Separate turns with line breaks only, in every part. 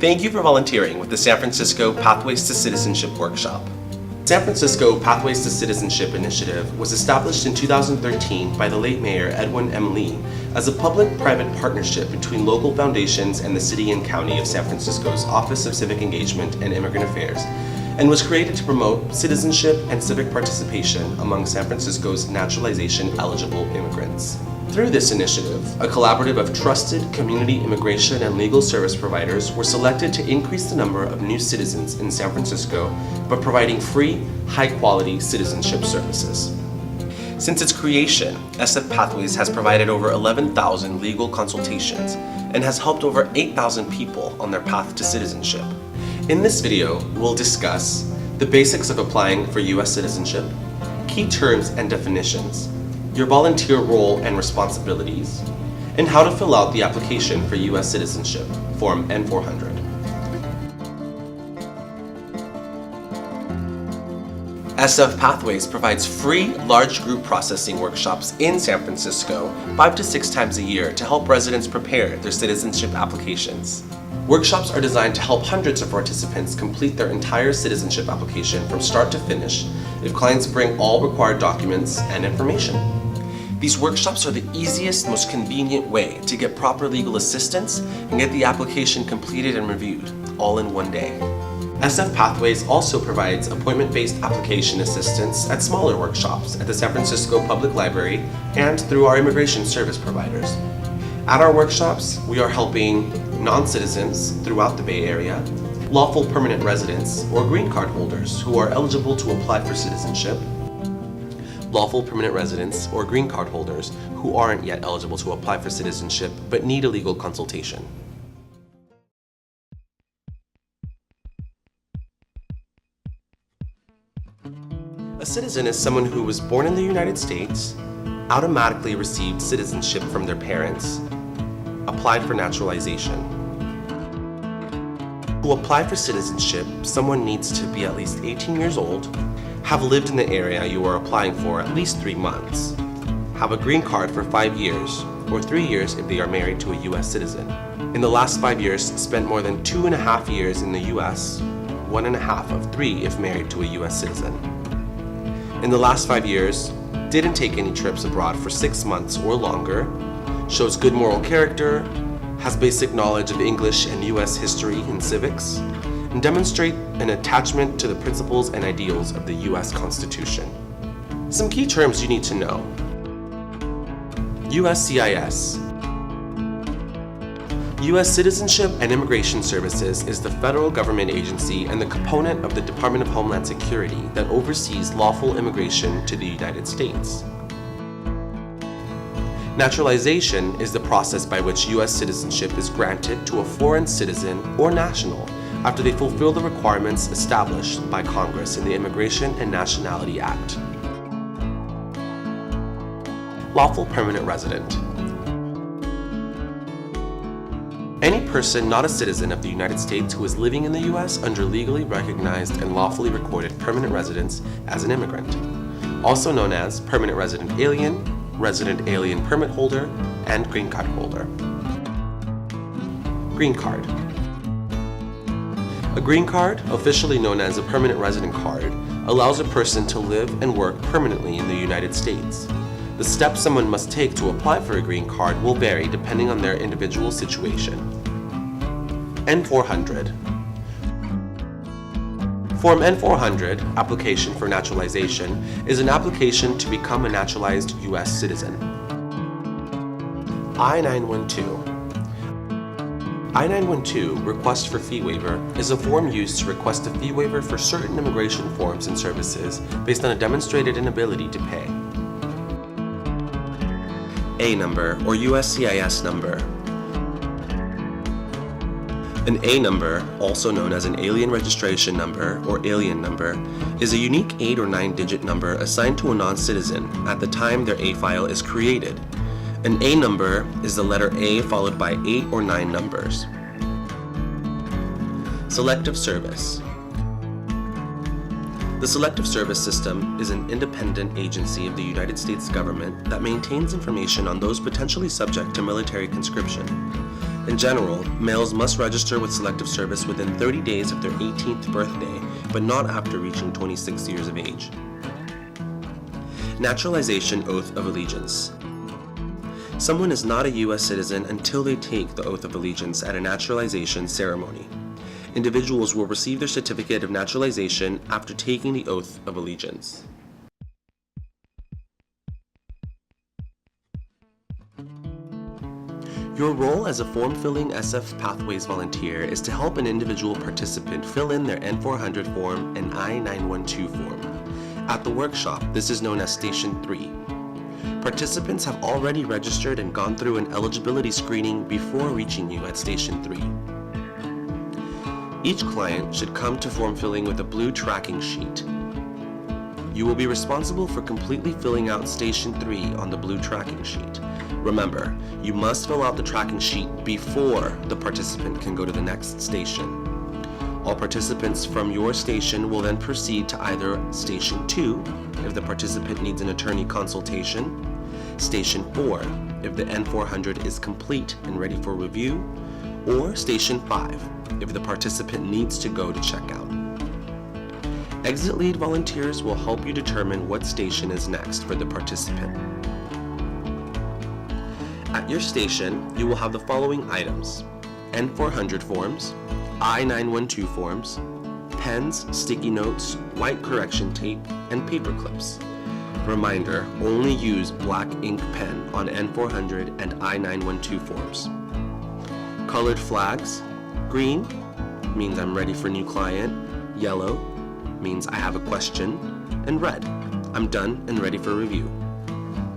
Thank you for volunteering with the San Francisco Pathways to Citizenship workshop. San Francisco Pathways to Citizenship Initiative was established in 2013 by the late Mayor Edwin M. Lee as a public-private partnership between local foundations and the City and County of San Francisco's Office of Civic Engagement and Immigrant Affairs, and was created to promote citizenship and civic participation among San Francisco's naturalization-eligible immigrants. Through this initiative, a collaborative of trusted community immigration and legal service providers were selected to increase the number of new citizens in San Francisco by providing free, high-quality citizenship services. Since its creation, SF Pathways has provided over 11,000 legal consultations and has helped over 8,000 people on their path to citizenship. In this video, we'll discuss the basics of applying for U.S. citizenship, key terms and definitions, your volunteer role and responsibilities, and how to fill out the application for U.S. citizenship, Form N400. SF Pathways provides free large group processing workshops in San Francisco 5 to 6 times a year to help residents prepare their citizenship applications. Workshops are designed to help hundreds of participants complete their entire citizenship application from start to finish if clients bring all required documents and information. These workshops are the easiest, most convenient way to get proper legal assistance and get the application completed and reviewed, all in one day. SF Pathways also provides appointment-based application assistance at smaller workshops at the San Francisco Public Library and through our immigration service providers. At our workshops, we are helping non-citizens throughout the Bay Area, lawful permanent residents or green card holders who are eligible to apply for citizenship, lawful permanent residents or green card holders who aren't yet eligible to apply for citizenship but need a legal consultation. A citizen is someone who was born in the United States, automatically received citizenship from their parents, applied for naturalization. To apply for citizenship, someone needs to be at least 18 years old, have lived in the area you are applying for at least 3 months, have a green card for 5 years, or 3 years if they are married to a U.S. citizen. In the last 5 years, spent more than 2.5 years in the U.S., 1.5 of 3 if married to a U.S. citizen. In the last 5 years, didn't take any trips abroad for 6 months or longer, shows good moral character, has basic knowledge of English and U.S. history and civics, and demonstrate an attachment to the principles and ideals of the U.S. Constitution. Some key terms you need to know. USCIS. U.S. Citizenship and Immigration Services is the federal government agency and the component of the Department of Homeland Security that oversees lawful immigration to the United States. Naturalization is the process by which U.S. citizenship is granted to a foreign citizen or national after they fulfill the requirements established by Congress in the Immigration and Nationality Act. Lawful permanent resident. Any person not a citizen of the United States who is living in the U.S. under legally recognized and lawfully recorded permanent residence as an immigrant, also known as permanent resident alien permit holder, and green card holder. Green card. A green card, officially known as a permanent resident card, allows a person to live and work permanently in the United States. The steps someone must take to apply for a green card will vary depending on their individual situation. N400. Form N400, Application for Naturalization, is an application to become a naturalized U.S. citizen. I-912. I-912, Request for Fee Waiver, is a form used to request a fee waiver for certain immigration forms and services based on a demonstrated inability to pay. A number, or USCIS number. An A number, also known as an Alien Registration Number or Alien Number, is a unique 8 or 9-digit number assigned to a non-citizen at the time their A file is created. An A number is the letter A followed by 8 or 9 numbers. Selective Service. The Selective Service System is an independent agency of the United States government that maintains information on those potentially subject to military conscription. In general, males must register with Selective Service within 30 days of their 18th birthday, but not after reaching 26 years of age. Naturalization Oath of Allegiance. Someone is not a U.S. citizen until they take the Oath of Allegiance at a naturalization ceremony. Individuals will receive their certificate of naturalization after taking the Oath of Allegiance. Your role as a form-filling SF Pathways volunteer is to help an individual participant fill in their N400 form and I-912 form. At the workshop, this is known as Station 3. Participants have already registered and gone through an eligibility screening before reaching you at Station 3. Each client should come to form filling with a blue tracking sheet. You will be responsible for completely filling out Station 3 on the blue tracking sheet. Remember, you must fill out the tracking sheet before the participant can go to the next station. All participants from your station will then proceed to either Station 2 if the participant needs an attorney consultation, Station 4 if the N400 is complete and ready for review, or Station 5 if the participant needs to go to checkout. Exit lead volunteers will help you determine what station is next for the participant. At your station, you will have the following items: N400 forms, I-912 forms, pens, sticky notes, white correction tape, and paper clips. Reminder, only use black ink pen on N400 and I-912 forms. Colored flags: green means I'm ready for new client, yellow means I have a question, and red, I'm done and ready for review.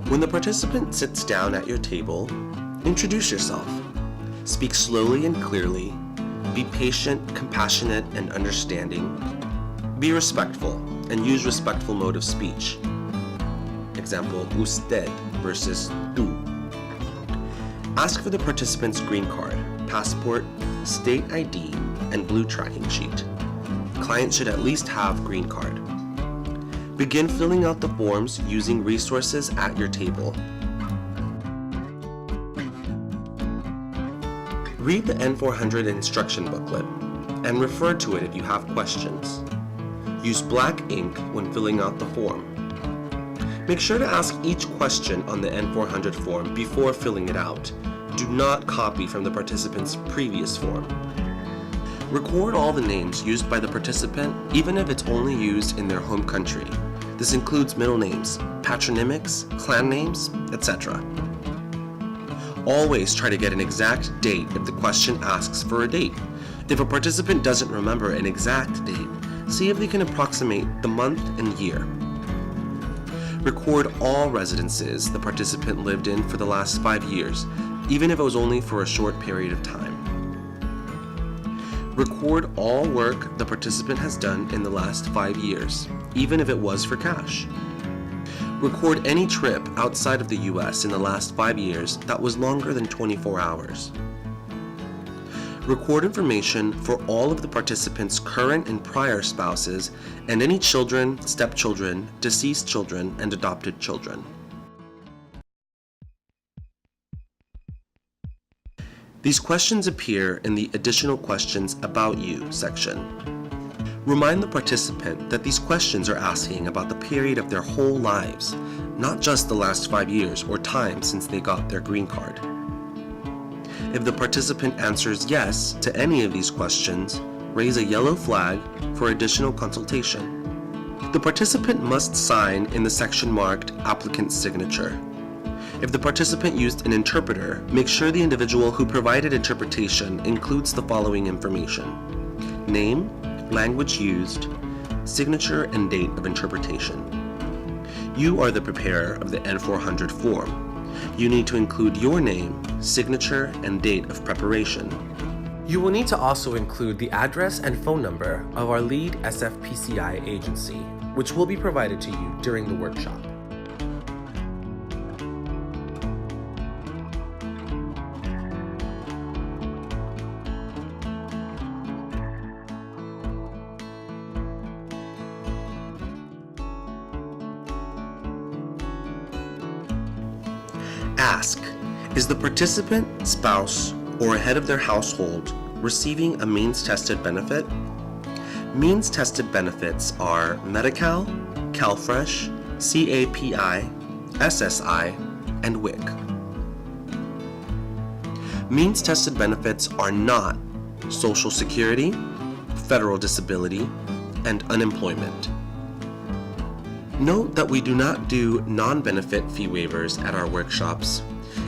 When the participant sits down at your table, introduce yourself. Speak slowly and clearly. Be patient, compassionate, and understanding. Be respectful and use respectful mode of speech. Example, usted versus tú. Ask for the participant's green card, passport, state ID, and blue tracking sheet. Clients should at least have green card. Begin filling out the forms using resources at your table. Read the N400 instruction booklet and refer to it if you have questions. Use black ink when filling out the form. Make sure to ask each question on the N400 form before filling it out. Do not copy from the participant's previous form. Record all the names used by the participant, even if it's only used in their home country. This includes middle names, patronymics, clan names, etc. Always try to get an exact date if the question asks for a date. If a participant doesn't remember an exact date, see if they can approximate the month and year. Record all residences the participant lived in for the last 5 years, even if it was only for a short period of time. Record all work the participant has done in the last 5 years, even if it was for cash. Record any trip outside of the U.S. in the last 5 years that was longer than 24 hours. Record information for all of the participants' current and prior spouses and any children, stepchildren, deceased children, and adopted children. These questions appear in the Additional Questions About You section. Remind the participant that these questions are asking about the period of their whole lives, not just the last 5 years or time since they got their green card. If the participant answers yes to any of these questions, raise a yellow flag for additional consultation. The participant must sign in the section marked Applicant's Signature. If the participant used an interpreter, make sure the individual who provided interpretation includes the following information: name, language used, signature, and date of interpretation. You are the preparer of the N400 form. You need to include your name, signature, and date of preparation. You will need to also include the address and phone number of our lead SFPCI agency, which will be provided to you during the workshop. Ask, is the participant, spouse, or a head of their household receiving a means-tested benefit? Means-tested benefits are Medi-Cal, CalFresh, CAPI, SSI, and WIC. Means-tested benefits are not Social Security, federal disability, and unemployment. Note that we do not do non-benefit fee waivers at our workshops.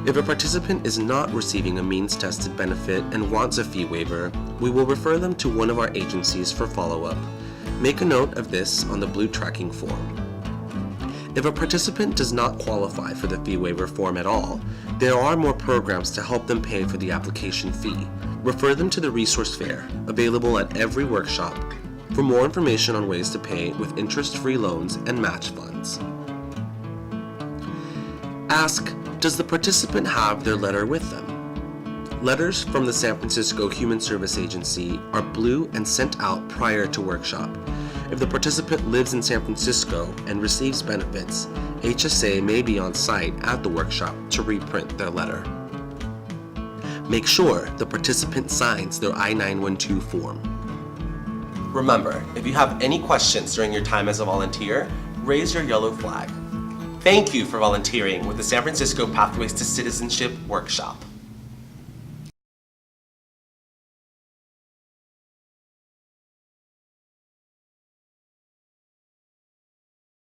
If a participant is not receiving a means-tested benefit and wants a fee waiver, we will refer them to one of our agencies for follow-up. Make a note of this on the blue tracking form. If a participant does not qualify for the fee waiver form at all, there are more programs to help them pay for the application fee. Refer them to the resource fair, available at every workshop, for more information on ways to pay with interest-free loans and match funds. Ask, does the participant have their letter with them? Letters from the San Francisco Human Service Agency are blue and sent out prior to workshop. If the participant lives in San Francisco and receives benefits, HSA may be on site at the workshop to reprint their letter. Make sure the participant signs their I-912 form. Remember, if you have any questions during your time as a volunteer, raise your yellow flag. Thank you for volunteering with the San Francisco Pathways to Citizenship Workshop.